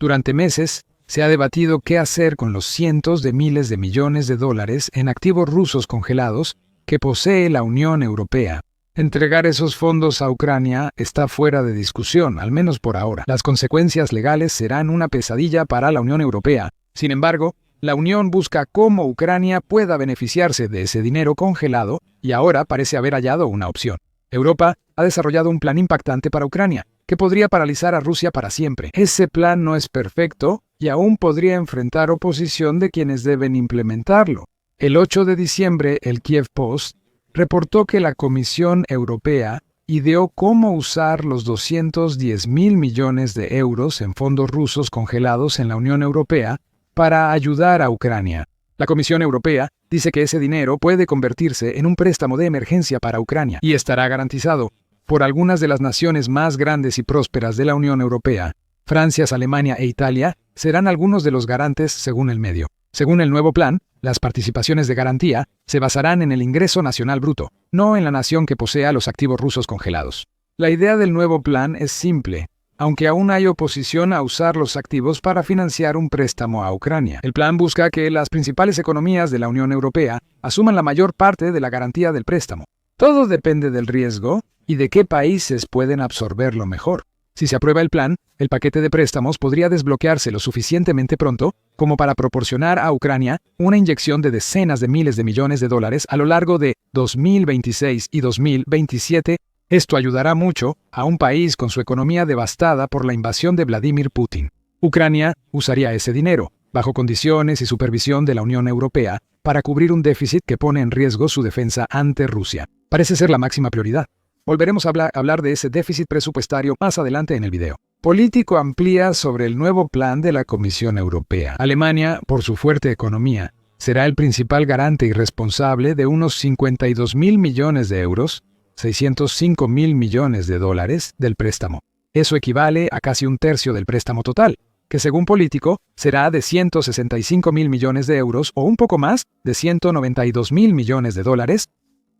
Durante meses, se ha debatido qué hacer con los cientos de miles de millones de dólares en activos rusos congelados que posee la Unión Europea. Entregar esos fondos a Ucrania está fuera de discusión, al menos por ahora. Las consecuencias legales serán una pesadilla para la Unión Europea. Sin embargo, la Unión busca cómo Ucrania pueda beneficiarse de ese dinero congelado y ahora parece haber hallado una opción. Europa ha desarrollado un plan impactante para Ucrania, que podría paralizar a Rusia para siempre. Ese plan no es perfecto y aún podría enfrentar oposición de quienes deben implementarlo. El 8 de diciembre, el Kiev Post reportó que la Comisión Europea ideó cómo usar los 210.000 millones de euros en fondos rusos congelados en la Unión Europea para ayudar a Ucrania. La Comisión Europea dice que ese dinero puede convertirse en un préstamo de emergencia para Ucrania y estará garantizado por algunas de las naciones más grandes y prósperas de la Unión Europea. Francia, Alemania e Italia serán algunos de los garantes según el medio. Según el nuevo plan, las participaciones de garantía se basarán en el ingreso nacional bruto, no en la nación que posea los activos rusos congelados. La idea del nuevo plan es simple, aunque aún hay oposición a usar los activos para financiar un préstamo a Ucrania. El plan busca que las principales economías de la Unión Europea asuman la mayor parte de la garantía del préstamo. Todo depende del riesgo y de qué países pueden absorberlo mejor. Si se aprueba el plan, el paquete de préstamos podría desbloquearse lo suficientemente pronto como para proporcionar a Ucrania una inyección de decenas de miles de millones de dólares a lo largo de 2026 y 2027. Esto ayudará mucho a un país con su economía devastada por la invasión de Vladimir Putin. Ucrania usaría ese dinero, bajo condiciones y supervisión de la Unión Europea, para cubrir un déficit que pone en riesgo su defensa ante Rusia. Parece ser la máxima prioridad. Volveremos a hablar de ese déficit presupuestario más adelante en el video. Político amplía sobre el nuevo plan de la Comisión Europea. Alemania, por su fuerte economía, será el principal garante y responsable de unos 52.000 millones de euros, 605.000 millones de dólares del préstamo. Eso equivale a casi un tercio del préstamo total, que según Político será de 165.000 millones de euros o un poco más de 192.000 millones de dólares.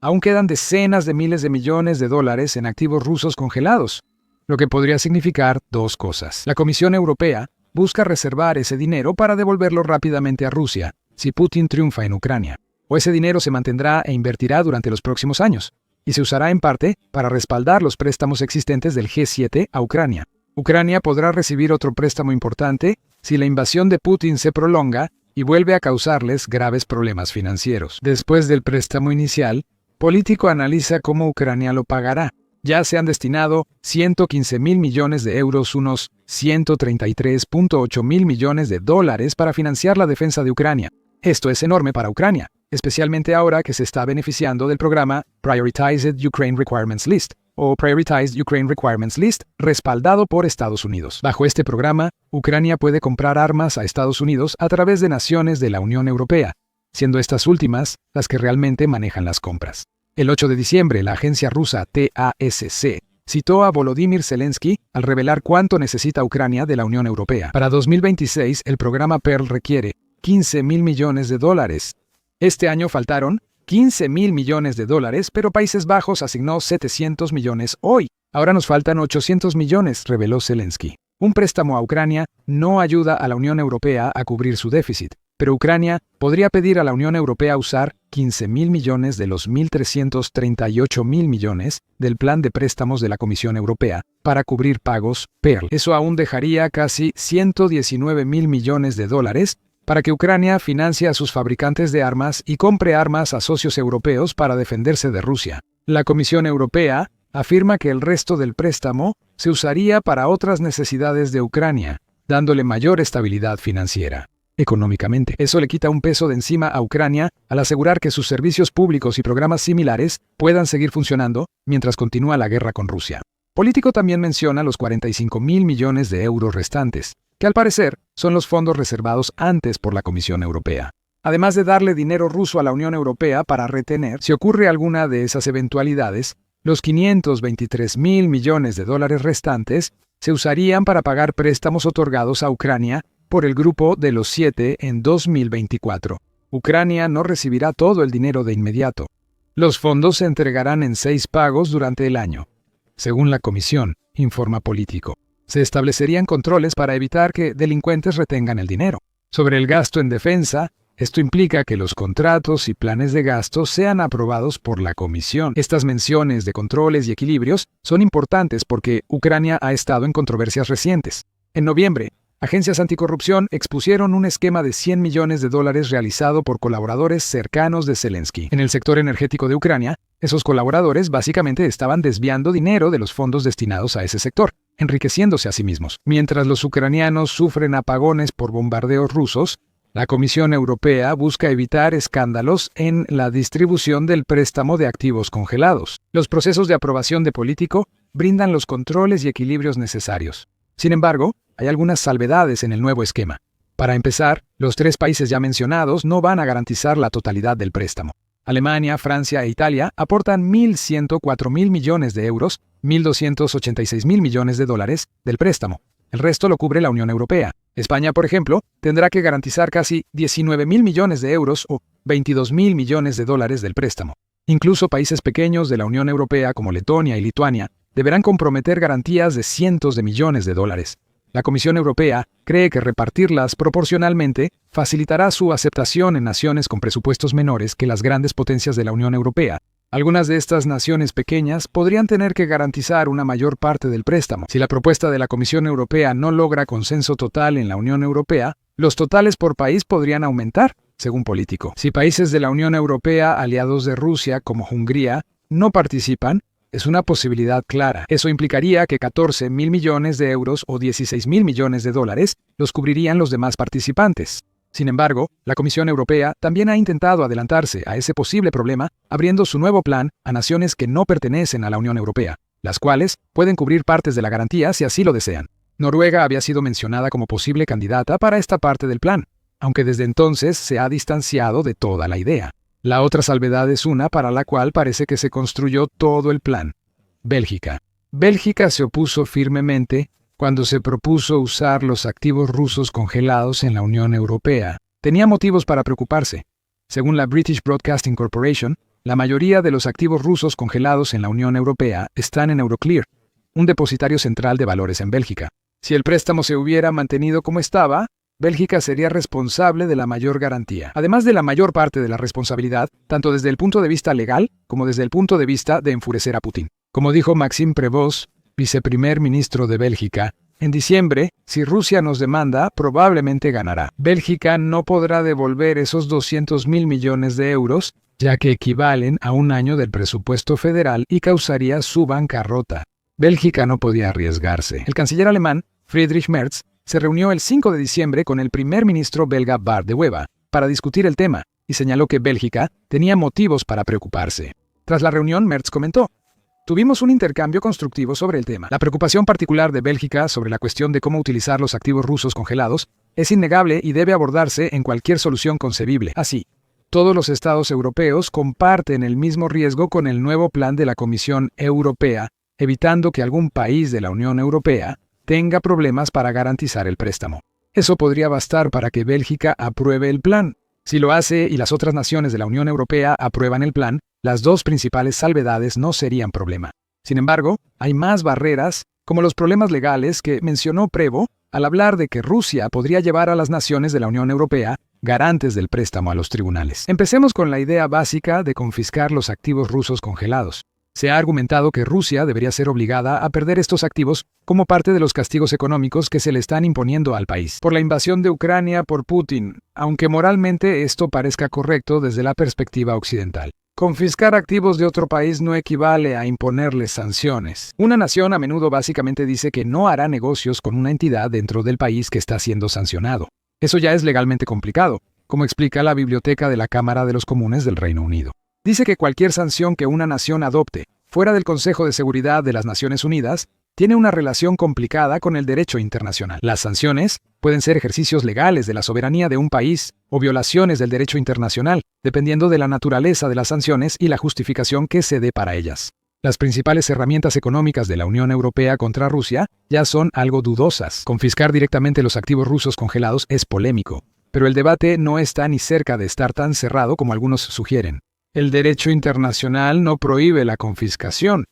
Aún quedan decenas de miles de millones de dólares en activos rusos congelados, lo que podría significar dos cosas. La Comisión Europea busca reservar ese dinero para devolverlo rápidamente a Rusia si Putin triunfa en Ucrania, o ese dinero se mantendrá e invertirá durante los próximos años, y se usará en parte para respaldar los préstamos existentes del G7 a Ucrania. Ucrania podrá recibir otro préstamo importante si la invasión de Putin se prolonga y vuelve a causarles graves problemas financieros. Después del préstamo inicial, Político analiza cómo Ucrania lo pagará. Ya se han destinado 115.000 millones de euros, unos 133.8 mil millones de dólares para financiar la defensa de Ucrania. Esto es enorme para Ucrania, especialmente ahora que se está beneficiando del programa Prioritized Ukraine Requirements List, o Prioritized Ukraine Requirements List, respaldado por Estados Unidos. Bajo este programa, Ucrania puede comprar armas a Estados Unidos a través de naciones de la Unión Europea, siendo estas últimas las que realmente manejan las compras. El 8 de diciembre, la agencia rusa TASC citó a Volodymyr Zelensky al revelar cuánto necesita Ucrania de la Unión Europea. Para 2026, el programa PEARL requiere 15.000 millones de dólares. Este año faltaron 15.000 millones de dólares, pero Países Bajos asignó 700 millones hoy. Ahora nos faltan 800 millones, reveló Zelensky. Un préstamo a Ucrania no ayuda a la Unión Europea a cubrir su déficit, pero Ucrania podría pedir a la Unión Europea usar 15.000 millones de los 1.338.000 millones del plan de préstamos de la Comisión Europea para cubrir pagos PEARL. Eso aún dejaría casi 119.000 millones de dólares para que Ucrania financie a sus fabricantes de armas y compre armas a socios europeos para defenderse de Rusia. La Comisión Europea afirma que el resto del préstamo se usaría para otras necesidades de Ucrania, dándole mayor estabilidad financiera. Económicamente, eso le quita un peso de encima a Ucrania al asegurar que sus servicios públicos y programas similares puedan seguir funcionando mientras continúa la guerra con Rusia. Político también menciona los 45.000 millones de euros restantes, que al parecer son los fondos reservados antes por la Comisión Europea. Además de darle dinero ruso a la Unión Europea para retener, si ocurre alguna de esas eventualidades, los 523.000 millones de dólares restantes se usarían para pagar préstamos otorgados a Ucrania por el Grupo de los 7 en 2024. Ucrania no recibirá todo el dinero de inmediato. Los fondos se entregarán en 6 pagos durante el año, según la Comisión, informa Político. Se establecerían controles para evitar que delincuentes retengan el dinero. Sobre el gasto en defensa, esto implica que los contratos y planes de gasto sean aprobados por la Comisión. Estas menciones de controles y equilibrios son importantes porque Ucrania ha estado en controversias recientes. En noviembre, agencias anticorrupción expusieron un esquema de $100 millones realizado por colaboradores cercanos de Zelensky. En el sector energético de Ucrania, esos colaboradores básicamente estaban desviando dinero de los fondos destinados a ese sector, enriqueciéndose a sí mismos. Mientras los ucranianos sufren apagones por bombardeos rusos, la Comisión Europea busca evitar escándalos en la distribución del préstamo de activos congelados. Los procesos de aprobación de político brindan los controles y equilibrios necesarios. Sin embargo, hay algunas salvedades en el nuevo esquema. Para empezar, los 3 países ya mencionados no van a garantizar la totalidad del préstamo. Alemania, Francia e Italia aportan 1.104.000 millones de euros, 1.286.000 millones de dólares del préstamo. El resto lo cubre la Unión Europea. España, por ejemplo, tendrá que garantizar casi 19.000 millones de euros o 22.000 millones de dólares del préstamo. Incluso países pequeños de la Unión Europea como Letonia y Lituania deberán comprometer garantías de cientos de millones de dólares. La Comisión Europea cree que repartirlas proporcionalmente facilitará su aceptación en naciones con presupuestos menores que las grandes potencias de la Unión Europea. Algunas de estas naciones pequeñas podrían tener que garantizar una mayor parte del préstamo. Si la propuesta de la Comisión Europea no logra consenso total en la Unión Europea, los totales por país podrían aumentar, según Político. Si países de la Unión Europea aliados de Rusia, como Hungría, no participan, es una posibilidad clara. Eso implicaría que 14.000 millones de euros o 16.000 millones de dólares los cubrirían los demás participantes. Sin embargo, la Comisión Europea también ha intentado adelantarse a ese posible problema, abriendo su nuevo plan a naciones que no pertenecen a la Unión Europea, las cuales pueden cubrir partes de la garantía si así lo desean. Noruega había sido mencionada como posible candidata para esta parte del plan, aunque desde entonces se ha distanciado de toda la idea. La otra salvedad es una para la cual parece que se construyó todo el plan: Bélgica. Bélgica se opuso firmemente cuando se propuso usar los activos rusos congelados en la Unión Europea. Tenía motivos para preocuparse. Según la British Broadcasting Corporation, la mayoría de los activos rusos congelados en la Unión Europea están en Euroclear, un depositario central de valores en Bélgica. Si el préstamo se hubiera mantenido como estaba, Bélgica sería responsable de la mayor garantía, además de la mayor parte de la responsabilidad, tanto desde el punto de vista legal como desde el punto de vista de enfurecer a Putin. Como dijo Maxime Prévost, viceprimer ministro de Bélgica, en diciembre, si Rusia nos demanda, probablemente ganará. Bélgica no podrá devolver esos 200.000 millones de euros, ya que equivalen a un año del presupuesto federal y causaría su bancarrota. Bélgica no podía arriesgarse. El canciller alemán, Friedrich Merz, se reunió el 5 de diciembre con el primer ministro belga Bart de Wever para discutir el tema y señaló que Bélgica tenía motivos para preocuparse. Tras la reunión, Merz comentó: "Tuvimos un intercambio constructivo sobre el tema. La preocupación particular de Bélgica sobre la cuestión de cómo utilizar los activos rusos congelados es innegable y debe abordarse en cualquier solución concebible. Así, todos los estados europeos comparten el mismo riesgo con el nuevo plan de la Comisión Europea, evitando que algún país de la Unión Europea tenga problemas para garantizar el préstamo. Eso podría bastar para que Bélgica apruebe el plan. Si lo hace y las otras naciones de la Unión Europea aprueban el plan, las dos principales salvedades no serían problema. Sin embargo, hay más barreras, como los problemas legales que mencionó Prévost al hablar de que Rusia podría llevar a las naciones de la Unión Europea garantes del préstamo a los tribunales. Empecemos con la idea básica de confiscar los activos rusos congelados. Se ha argumentado que Rusia debería ser obligada a perder estos activos como parte de los castigos económicos que se le están imponiendo al país por la invasión de Ucrania por Putin, aunque moralmente esto parezca correcto desde la perspectiva occidental. Confiscar activos de otro país no equivale a imponerles sanciones. Una nación a menudo básicamente dice que no hará negocios con una entidad dentro del país que está siendo sancionado. Eso ya es legalmente complicado, como explica la Biblioteca de la Cámara de los Comunes del Reino Unido. Dice que cualquier sanción que una nación adopte fuera del Consejo de Seguridad de las Naciones Unidas tiene una relación complicada con el derecho internacional. Las sanciones pueden ser ejercicios legales de la soberanía de un país o violaciones del derecho internacional, dependiendo de la naturaleza de las sanciones y la justificación que se dé para ellas. Las principales herramientas económicas de la Unión Europea contra Rusia ya son algo dudosas. Confiscar directamente los activos rusos congelados es polémico, pero el debate no está ni cerca de estar tan cerrado como algunos sugieren. El derecho internacional no prohíbe la confiscación,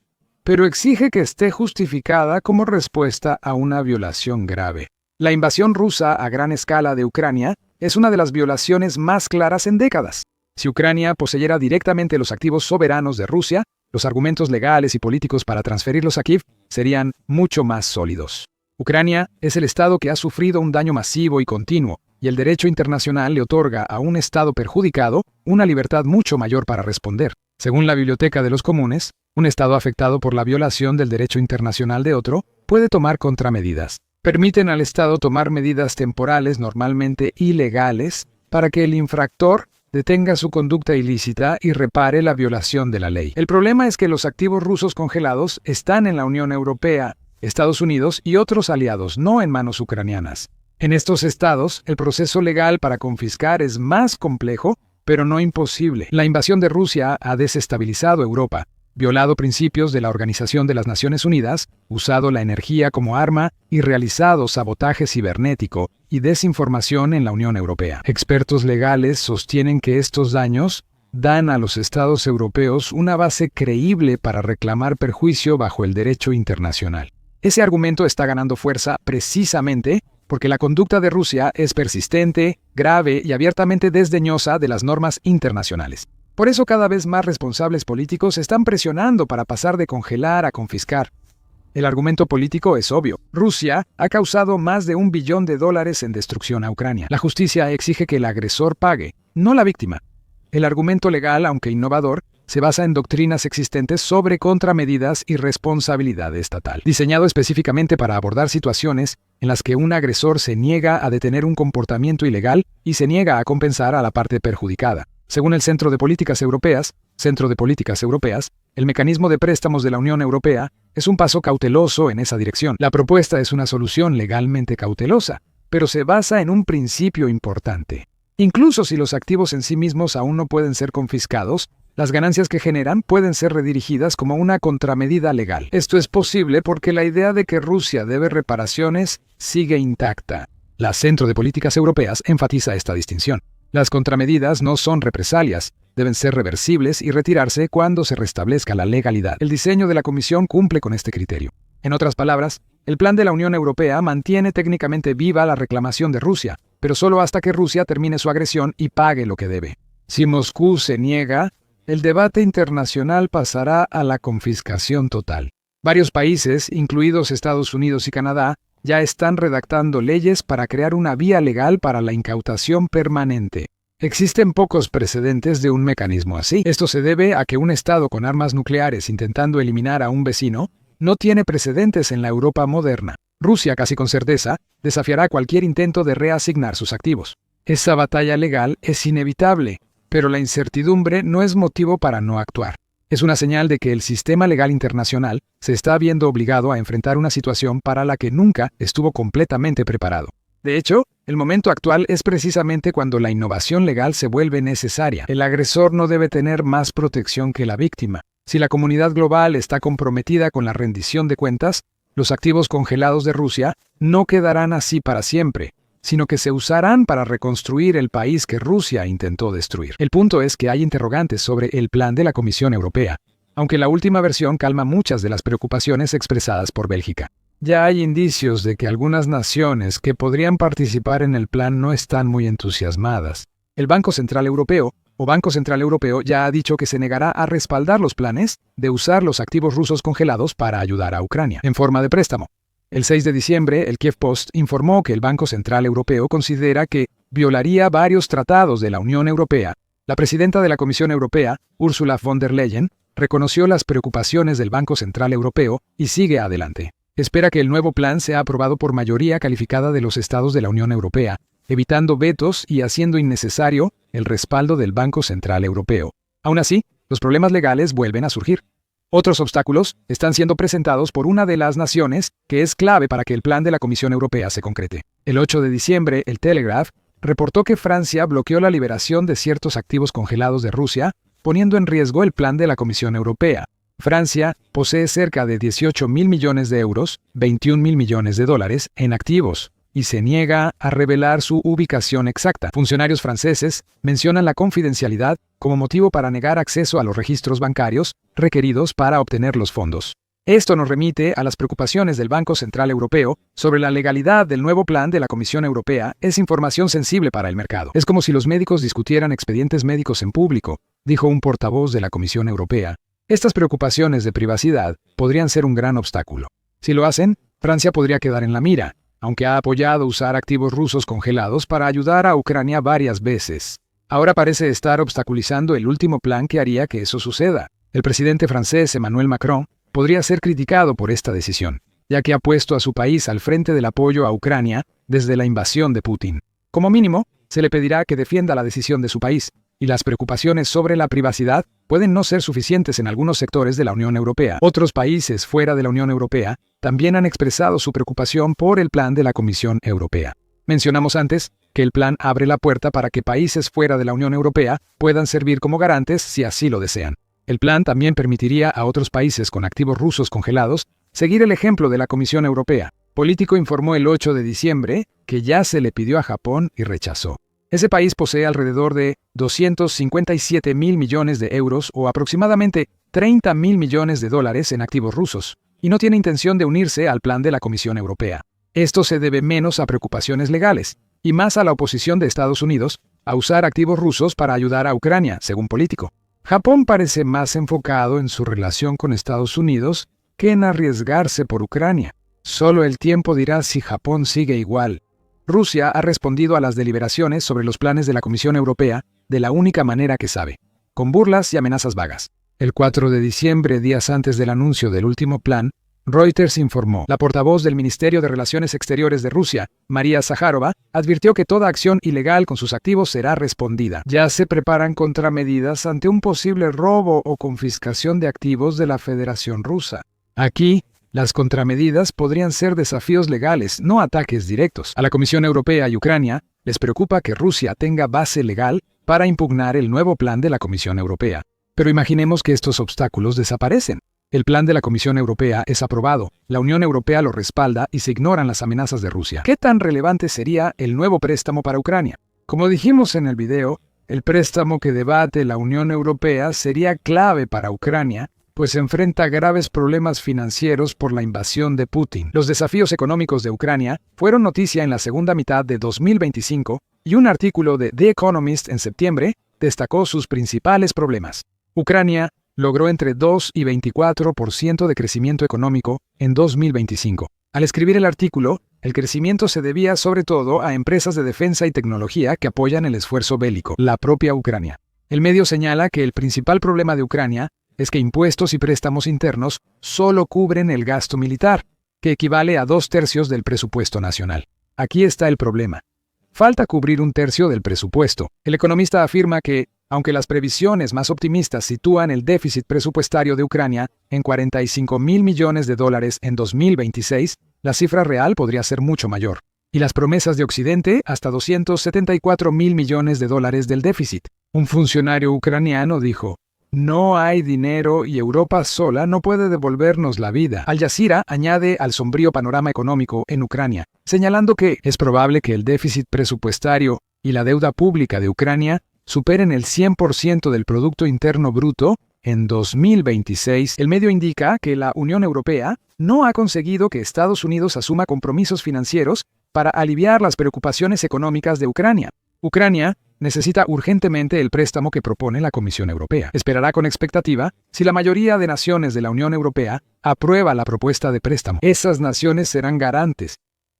pero exige que esté justificada como respuesta a una violación grave. La invasión rusa a gran escala de Ucrania es una de las violaciones más claras en décadas. Si Ucrania poseyera directamente los activos soberanos de Rusia, los argumentos legales y políticos para transferirlos a Kiev serían mucho más sólidos. Ucrania es el Estado que ha sufrido un daño masivo y continuo, y el derecho internacional le otorga a un Estado perjudicado una libertad mucho mayor para responder. Según la Biblioteca de los Comunes, un Estado afectado por la violación del derecho internacional de otro puede tomar contramedidas. Permiten al Estado tomar medidas temporales normalmente ilegales para que el infractor detenga su conducta ilícita y repare la violación de la ley. El problema es que los activos rusos congelados están en la Unión Europea, Estados Unidos y otros aliados, no en manos ucranianas. En estos estados, el proceso legal para confiscar es más complejo, pero no imposible. La invasión de Rusia ha desestabilizado Europa, violado principios de la Organización de las Naciones Unidas, usado la energía como arma y realizado sabotaje cibernético y desinformación en la Unión Europea. Expertos legales sostienen que estos daños dan a los estados europeos una base creíble para reclamar perjuicio bajo el derecho internacional. Ese argumento está ganando fuerza precisamente porque la conducta de Rusia es persistente, grave y abiertamente desdeñosa de las normas internacionales. Por eso cada vez más responsables políticos están presionando para pasar de congelar a confiscar. El argumento político es obvio. Rusia ha causado más de $1 billón en destrucción a Ucrania. La justicia exige que el agresor pague, no la víctima. El argumento legal, aunque innovador, se basa en doctrinas existentes sobre contramedidas y responsabilidad estatal, diseñado específicamente para abordar situaciones en las que un agresor se niega a detener un comportamiento ilegal y se niega a compensar a la parte perjudicada. Según el Centro de Políticas Europeas, el mecanismo de préstamos de la Unión Europea es un paso cauteloso en esa dirección. La propuesta es una solución legalmente cautelosa, pero se basa en un principio importante. Incluso si los activos en sí mismos aún no pueden ser confiscados, las ganancias que generan pueden ser redirigidas como una contramedida legal. Esto es posible porque la idea de que Rusia debe reparaciones sigue intacta. La Centro de Políticas Europeas enfatiza esta distinción. Las contramedidas no son represalias, deben ser reversibles y retirarse cuando se restablezca la legalidad. El diseño de la Comisión cumple con este criterio. En otras palabras, el plan de la Unión Europea mantiene técnicamente viva la reclamación de Rusia, pero solo hasta que Rusia termine su agresión y pague lo que debe. Si Moscú se niega, el debate internacional pasará a la confiscación total. Varios países, incluidos Estados Unidos y Canadá, ya están redactando leyes para crear una vía legal para la incautación permanente. Existen pocos precedentes de un mecanismo así. Esto se debe a que un Estado con armas nucleares intentando eliminar a un vecino no tiene precedentes en la Europa moderna. Rusia, casi con certeza, desafiará cualquier intento de reasignar sus activos. Esa batalla legal es inevitable, pero la incertidumbre no es motivo para no actuar. Es una señal de que el sistema legal internacional se está viendo obligado a enfrentar una situación para la que nunca estuvo completamente preparado. De hecho, el momento actual es precisamente cuando la innovación legal se vuelve necesaria. El agresor no debe tener más protección que la víctima. Si la comunidad global está comprometida con la rendición de cuentas, los activos congelados de Rusia no quedarán así para siempre, sino que se usarán para reconstruir el país que Rusia intentó destruir. El punto es que hay interrogantes sobre el plan de la Comisión Europea, aunque la última versión calma muchas de las preocupaciones expresadas por Bélgica. Ya hay indicios de que algunas naciones que podrían participar en el plan no están muy entusiasmadas. El Banco Central Europeo, ya ha dicho que se negará a respaldar los planes de usar los activos rusos congelados para ayudar a Ucrania, en forma de préstamo. El 6 de diciembre, el Kiev Post informó que el Banco Central Europeo considera que violaría varios tratados de la Unión Europea. La presidenta de la Comisión Europea, Ursula von der Leyen, reconoció las preocupaciones del Banco Central Europeo y sigue adelante. Espera que el nuevo plan sea aprobado por mayoría calificada de los estados de la Unión Europea, evitando vetos y haciendo innecesario el respaldo del Banco Central Europeo. Aún así, los problemas legales vuelven a surgir. Otros obstáculos están siendo presentados por una de las naciones que es clave para que el plan de la Comisión Europea se concrete. El 8 de diciembre, el Telegraph reportó que Francia bloqueó la liberación de ciertos activos congelados de Rusia, poniendo en riesgo el plan de la Comisión Europea. Francia posee cerca de 18.000 millones de euros, $21.000 millones, en activos, y se niega a revelar su ubicación exacta. Funcionarios franceses mencionan la confidencialidad como motivo para negar acceso a los registros bancarios requeridos para obtener los fondos. Esto nos remite a las preocupaciones del Banco Central Europeo sobre la legalidad del nuevo plan de la Comisión Europea. Es información sensible para el mercado. Es como si los médicos discutieran expedientes médicos en público, dijo un portavoz de la Comisión Europea. Estas preocupaciones de privacidad podrían ser un gran obstáculo. Si lo hacen, Francia podría quedar en la mira, aunque ha apoyado usar activos rusos congelados para ayudar a Ucrania varias veces. Ahora parece estar obstaculizando el último plan que haría que eso suceda. El presidente francés Emmanuel Macron podría ser criticado por esta decisión, ya que ha puesto a su país al frente del apoyo a Ucrania desde la invasión de Putin. Como mínimo, se le pedirá que defienda la decisión de su país, y las preocupaciones sobre la privacidad pueden no ser suficientes en algunos sectores de la Unión Europea. Otros países fuera de la Unión Europea también han expresado su preocupación por el plan de la Comisión Europea. Mencionamos antes que el plan abre la puerta para que países fuera de la Unión Europea puedan servir como garantes si así lo desean. El plan también permitiría a otros países con activos rusos congelados seguir el ejemplo de la Comisión Europea. Político informó el 8 de diciembre que ya se le pidió a Japón y rechazó. Ese país posee alrededor de 257 mil millones de euros o aproximadamente 30 mil millones de dólares en activos rusos, y no tiene intención de unirse al plan de la Comisión Europea. Esto se debe menos a preocupaciones legales y más a la oposición de Estados Unidos a usar activos rusos para ayudar a Ucrania, según Político. Japón parece más enfocado en su relación con Estados Unidos que en arriesgarse por Ucrania. Solo el tiempo dirá si Japón sigue igual. Rusia ha respondido a las deliberaciones sobre los planes de la Comisión Europea de la única manera que sabe, con burlas y amenazas vagas. El 4 de diciembre, días antes del anuncio del último plan, Reuters informó. La portavoz del Ministerio de Relaciones Exteriores de Rusia, María Zakharova, advirtió que toda acción ilegal con sus activos será respondida. Ya se preparan contramedidas ante un posible robo o confiscación de activos de la Federación Rusa. Aquí, las contramedidas podrían ser desafíos legales, no ataques directos. A la Comisión Europea y Ucrania les preocupa que Rusia tenga base legal para impugnar el nuevo plan de la Comisión Europea. Pero imaginemos que estos obstáculos desaparecen. El plan de la Comisión Europea es aprobado, la Unión Europea lo respalda y se ignoran las amenazas de Rusia. ¿Qué tan relevante sería el nuevo préstamo para Ucrania? Como dijimos en el video, el préstamo que debate la Unión Europea sería clave para Ucrania, pues enfrenta graves problemas financieros por la invasión de Putin. Los desafíos económicos de Ucrania fueron noticia en la segunda mitad de 2025 y un artículo de The Economist en septiembre destacó sus principales problemas. Ucrania logró entre 2 y 24% de crecimiento económico en 2025. Al escribir el artículo, el crecimiento se debía sobre todo a empresas de defensa y tecnología que apoyan el esfuerzo bélico, la propia Ucrania. El medio señala que el principal problema de Ucrania es que impuestos y préstamos internos solo cubren el gasto militar, que equivale a 2/3 del presupuesto nacional. Aquí está el problema. Falta cubrir 1/3 del presupuesto. El economista afirma que, aunque las previsiones más optimistas sitúan el déficit presupuestario de Ucrania en 45 mil millones de dólares en 2026, la cifra real podría ser mucho mayor. Y las promesas de Occidente hasta 274 mil millones de dólares del déficit. Un funcionario ucraniano dijo: "No hay dinero y Europa sola no puede devolvernos la vida". Al Jazeera añade al sombrío panorama económico en Ucrania, señalando que es probable que el déficit presupuestario y la deuda pública de Ucrania superen el 100% del Producto Interno Bruto en 2026. El medio indica que la Unión Europea no ha conseguido que Estados Unidos asuma compromisos financieros para aliviar las preocupaciones económicas de Ucrania. Ucrania necesita urgentemente el préstamo que propone la Comisión Europea. Esperará con expectativa si la mayoría de naciones de la Unión Europea aprueba la propuesta de préstamo. Esas naciones serán garantes.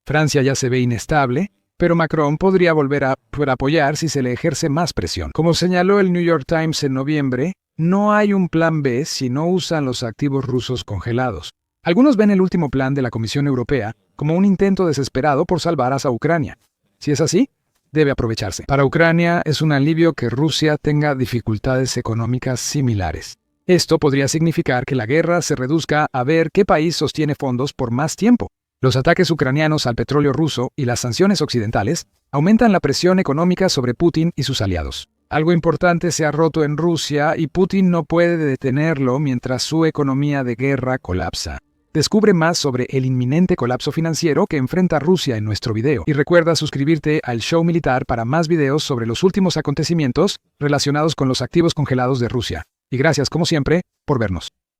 Francia ya se ve inestable, pero Macron podría volver a apoyar si se le ejerce más presión. Como señaló el New York Times en noviembre, no hay un plan B si no usan los activos rusos congelados. Algunos ven el último plan de la Comisión Europea como un intento desesperado por salvar a Ucrania. Si es así, debe aprovecharse. Para Ucrania es un alivio que Rusia tenga dificultades económicas similares. Esto podría significar que la guerra se reduzca a ver qué país sostiene fondos por más tiempo. Los ataques ucranianos al petróleo ruso y las sanciones occidentales aumentan la presión económica sobre Putin y sus aliados. Algo importante se ha roto en Rusia y Putin no puede detenerlo mientras su economía de guerra colapsa. Descubre más sobre el inminente colapso financiero que enfrenta Rusia en nuestro video. Y recuerda suscribirte al Show Militar para más videos sobre los últimos acontecimientos relacionados con los activos congelados de Rusia. Y gracias, como siempre, por vernos.